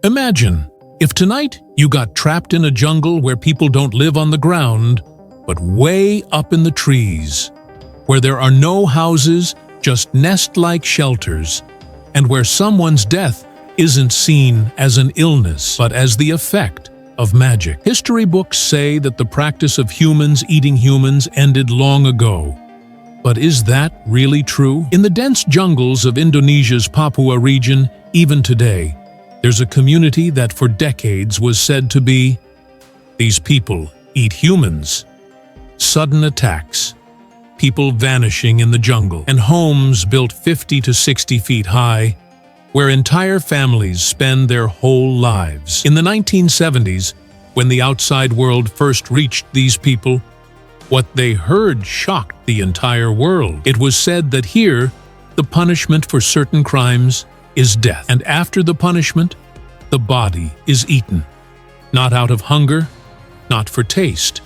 Imagine if tonight you got trapped in a jungle where people don't live on the ground, but way up in the trees, where there are no houses, just nest-like shelters, and where someone's death isn't seen as an illness, but as the effect of magic. History books say that the practice of humans eating humans ended long ago. But is that really true? In the dense jungles of Indonesia's Papua region, even today, there's a community that for decades was said to be, "These people eat humans." Sudden attacks, people vanishing in the jungle, and homes built 50 to 60 feet high, where entire families spend their whole lives. In the 1970s, when the outside world first reached these people, what they heard shocked the entire world. It was said that here, the punishment for certain crimes is death, and after the punishment, the body is eaten. Not out of hunger, not for taste,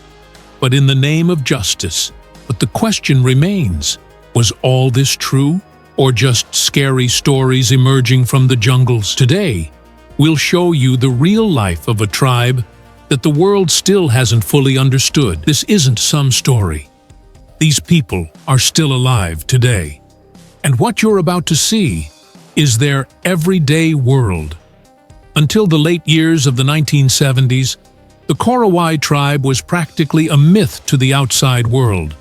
but in the name of justice. But the question remains, was all this true, or just scary stories emerging from the jungles? Today, we'll show you the real life of a tribe that the world still hasn't fully understood. This isn't some story. These people are still alive today. And what you're about to see is their everyday world. Until the late years of the 1970s, the Korowai tribe was practically a myth to the outside world,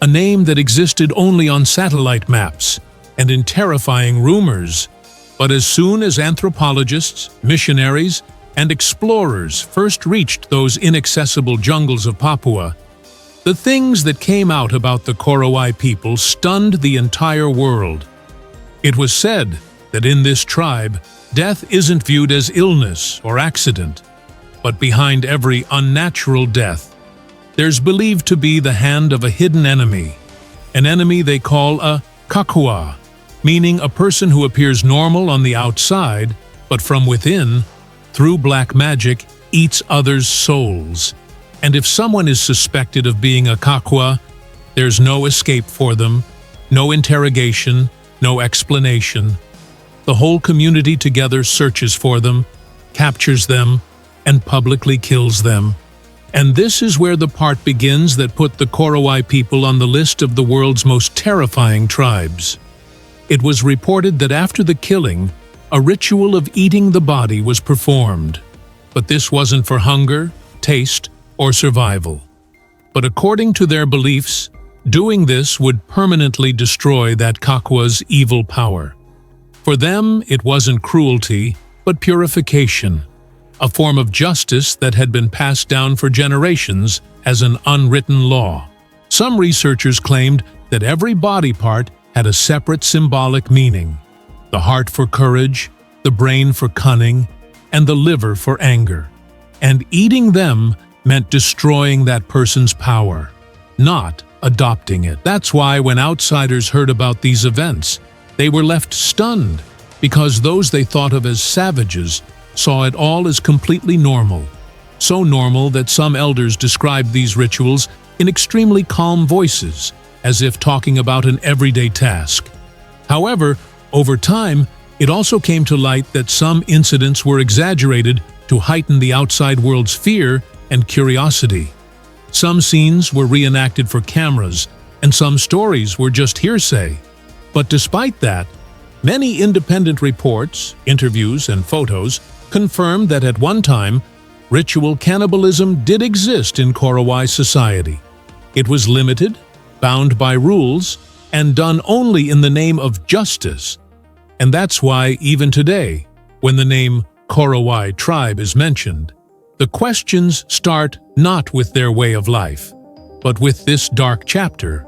a name that existed only on satellite maps and in terrifying rumors. But as soon as anthropologists, missionaries, and explorers first reached those inaccessible jungles of Papua, the things that came out about the Korowai people stunned the entire world. It was said that in this tribe, death isn't viewed as illness or accident, but behind every unnatural death, there's believed to be the hand of a hidden enemy, an enemy they call a kakua, meaning a person who appears normal on the outside, but from within, through black magic, eats others' souls. And if someone is suspected of being a kakua, there's no escape for them, no interrogation, no explanation. The whole community together searches for them, captures them, and publicly kills them. And this is where the part begins that put the Korowai people on the list of the world's most terrifying tribes. It was reported that after the killing, a ritual of eating the body was performed. But this wasn't for hunger, taste, or survival. But according to their beliefs, doing this would permanently destroy that kakua's evil power. For them, it wasn't cruelty, but purification, a form of justice that had been passed down for generations as an unwritten law. Some researchers claimed that every body part had a separate symbolic meaning: the heart for courage, the brain for cunning, and the liver for anger. And eating them meant destroying that person's power, not adopting it. That's why when outsiders heard about these events, they were left stunned, because those they thought of as savages saw it all as completely normal. So normal that some elders described these rituals in extremely calm voices, as if talking about an everyday task. However, over time, it also came to light that some incidents were exaggerated to heighten the outside world's fear and curiosity. Some scenes were reenacted for cameras, and some stories were just hearsay. But despite that, many independent reports, interviews, and photos confirmed that at one time, ritual cannibalism did exist in Korowai society. It was limited, bound by rules, and done only in the name of justice. And that's why, even today, when the name Korowai tribe is mentioned, the questions start not with their way of life, but with this dark chapter.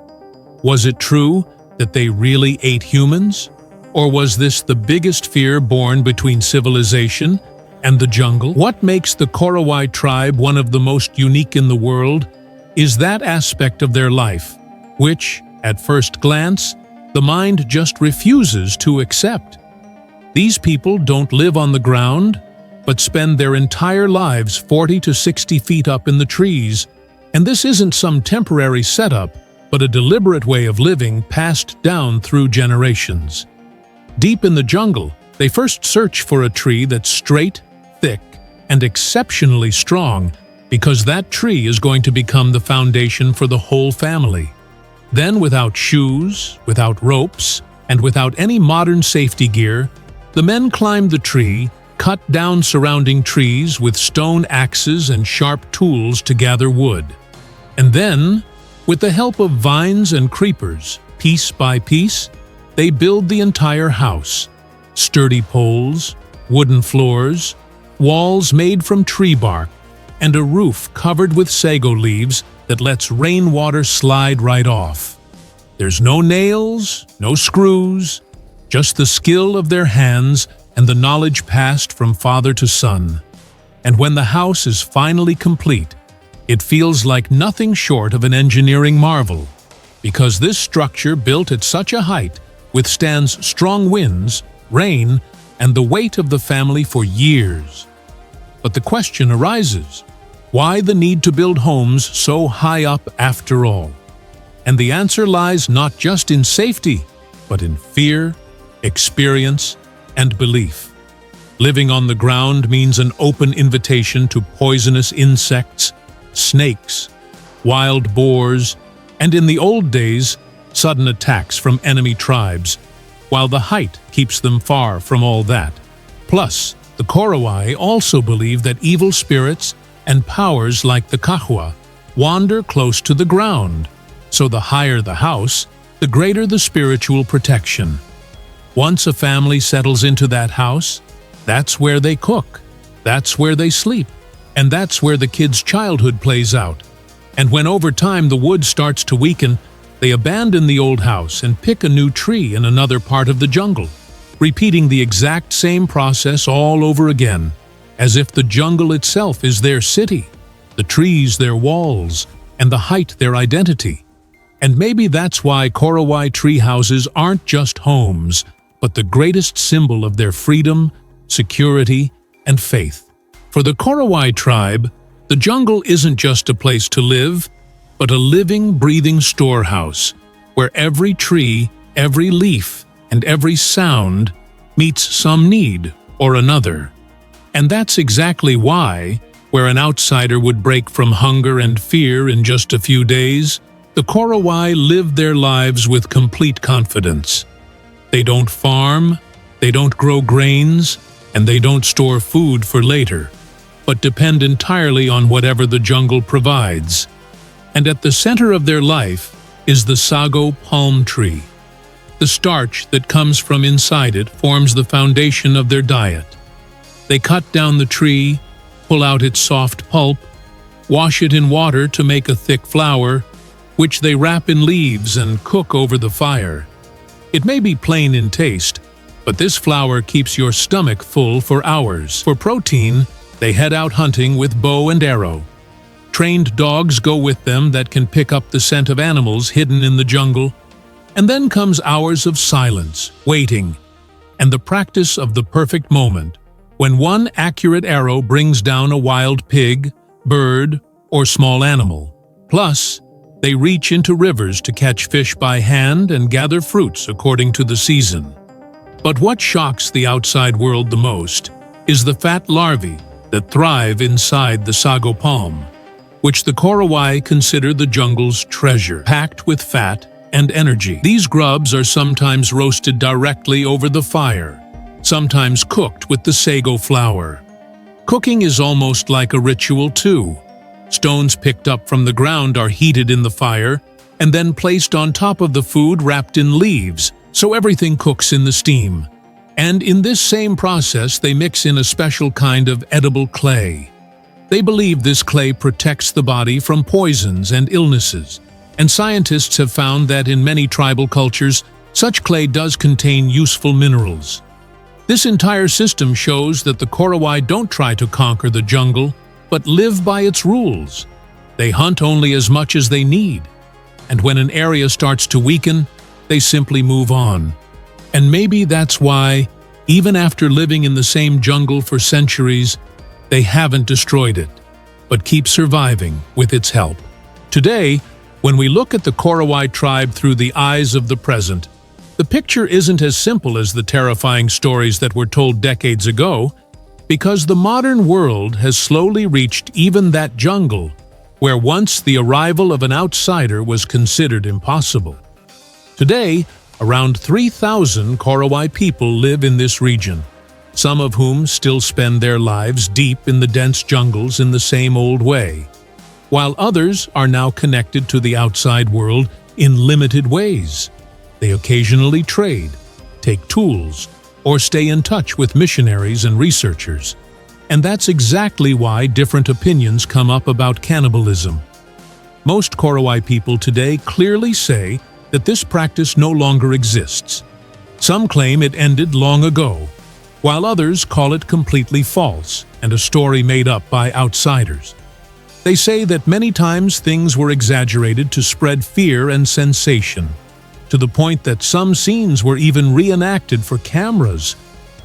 Was it true that they really ate humans? Or was this the biggest fear born between civilization and the jungle? What makes the Korowai tribe one of the most unique in the world is that aspect of their life, which, at first glance, the mind just refuses to accept. These people don't live on the ground, but spend their entire lives 40 to 60 feet up in the trees, and this isn't some temporary setup, but a deliberate way of living passed down through generations. Deep in the jungle, they first search for a tree that's straight, thick and exceptionally strong because that tree is going to become the foundation for the whole family. Then, without shoes, without ropes, and without any modern safety gear, the men climbed the tree, cut down surrounding trees with stone axes and sharp tools to gather wood. And then, with the help of vines and creepers, piece by piece, they build the entire house. Sturdy poles, wooden floors, walls made from tree bark, and a roof covered with sago leaves that lets rainwater slide right off. There's no nails, no screws, just the skill of their hands and the knowledge passed from father to son. And when the house is finally complete, it feels like nothing short of an engineering marvel, because this structure built at such a height withstands strong winds, rain, and the weight of the family for years. But the question arises, why the need to build homes so high up after all? And the answer lies not just in safety, but in fear, experience, and belief. Living on the ground means an open invitation to poisonous insects, snakes, wild boars, and in the old days, sudden attacks from enemy tribes, while the height keeps them far from all that. Plus, the Korowai also believe that evil spirits and powers like the kahwa wander close to the ground, so the higher the house, the greater the spiritual protection. Once a family settles into that house, that's where they cook, that's where they sleep, and that's where the kids' childhood plays out. And when over time the wood starts to weaken, they abandon the old house and pick a new tree in another part of the jungle, repeating the exact same process all over again, as if the jungle itself is their city, the trees their walls, and the height their identity. And maybe that's why Korowai tree houses aren't just homes, but the greatest symbol of their freedom, security, and faith. For the Korowai tribe, the jungle isn't just a place to live, but a living, breathing storehouse, where every tree, every leaf, and every sound meets some need or another. And that's exactly why, where an outsider would break from hunger and fear in just a few days, the Korowai live their lives with complete confidence. They don't farm, they don't grow grains, and they don't store food for later, but depend entirely on whatever the jungle provides. And at the center of their life is the sago palm tree. The starch that comes from inside it forms the foundation of their diet. They cut down the tree, pull out its soft pulp, wash it in water to make a thick flour, which they wrap in leaves and cook over the fire. It may be plain in taste, but this flour keeps your stomach full for hours. For protein, they head out hunting with bow and arrow. Trained dogs go with them that can pick up the scent of animals hidden in the jungle. And then comes hours of silence, waiting, and the practice of the perfect moment, when one accurate arrow brings down a wild pig, bird, or small animal. Plus, they reach into rivers to catch fish by hand and gather fruits according to the season. But what shocks the outside world the most is the fat larvae that thrive inside the sago palm, which the Korowai consider the jungle's treasure, packed with fat and energy. These grubs are sometimes roasted directly over the fire, sometimes cooked with the sago flour. Cooking is almost like a ritual too. Stones picked up from the ground are heated in the fire and then placed on top of the food wrapped in leaves, so everything cooks in the steam. And in this same process, they mix in a special kind of edible clay. They believe this clay protects the body from poisons and illnesses, and scientists have found that in many tribal cultures, such clay does contain useful minerals. This entire system shows that the Korowai don't try to conquer the jungle, but live by its rules. They hunt only as much as they need, and when an area starts to weaken, they simply move on. And maybe that's why, even after living in the same jungle for centuries, they haven't destroyed it, but keep surviving with its help. Today, when we look at the Korowai tribe through the eyes of the present, the picture isn't as simple as the terrifying stories that were told decades ago. Because the modern world has slowly reached even that jungle where once the arrival of an outsider was considered impossible. Today, around 3,000 Korowai people live in this region, some of whom still spend their lives deep in the dense jungles in the same old way, while others are now connected to the outside world in limited ways. They occasionally trade, take tools, or stay in touch with missionaries and researchers. And that's exactly why different opinions come up about cannibalism. Most Korowai people today clearly say that this practice no longer exists. Some claim it ended long ago, while others call it completely false and a story made up by outsiders. They say that many times things were exaggerated to spread fear and sensation, to the point that some scenes were even reenacted for cameras.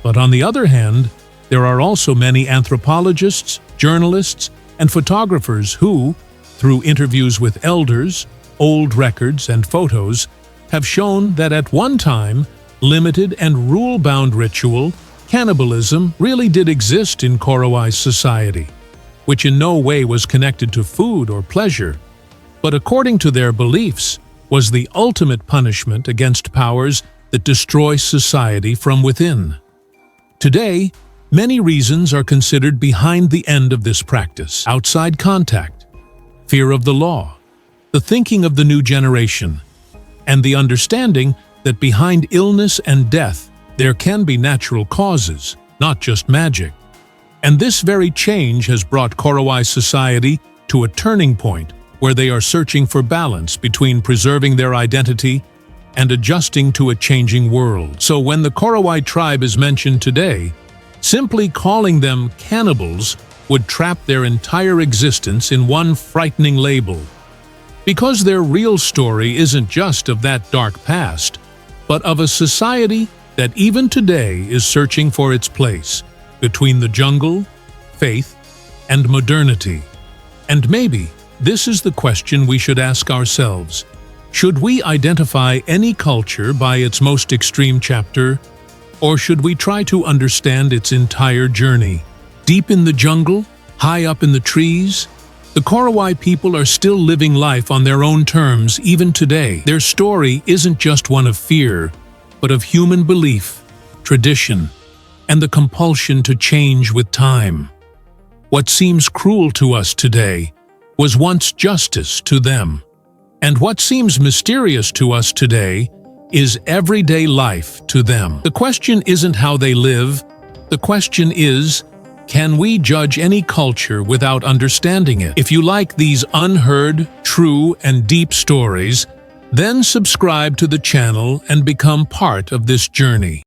But on the other hand, there are also many anthropologists, journalists, and photographers who, through interviews with elders, old records, and photos, have shown that at one time, limited and rule-bound ritual, cannibalism really did exist in Korowai society, which in no way was connected to food or pleasure, but according to their beliefs, was the ultimate punishment against powers that destroy society from within. Today, many reasons are considered behind the end of this practice: outside contact, fear of the law, the thinking of the new generation, and the understanding that behind illness and death there can be natural causes, not just magic. And this very change has brought Korowai society to a turning point where they are searching for balance between preserving their identity and adjusting to a changing world. So when the Korowai tribe is mentioned today, simply calling them cannibals would trap their entire existence in one frightening label. Because their real story isn't just of that dark past, but of a society that even today is searching for its place between the jungle, faith, and modernity. And maybe this is the question we should ask ourselves. Should we identify any culture by its most extreme chapter, or should we try to understand its entire journey? Deep in the jungle, high up in the trees, the Korowai people are still living life on their own terms even today. Their story isn't just one of fear, but of human belief, tradition, and the compulsion to change with time. What seems cruel to us today was once justice to them. And what seems mysterious to us today is everyday life to them. The question isn't how they live. The question is, can we judge any culture without understanding it? If you like these unheard, true, and deep stories, then subscribe to the channel and become part of this journey.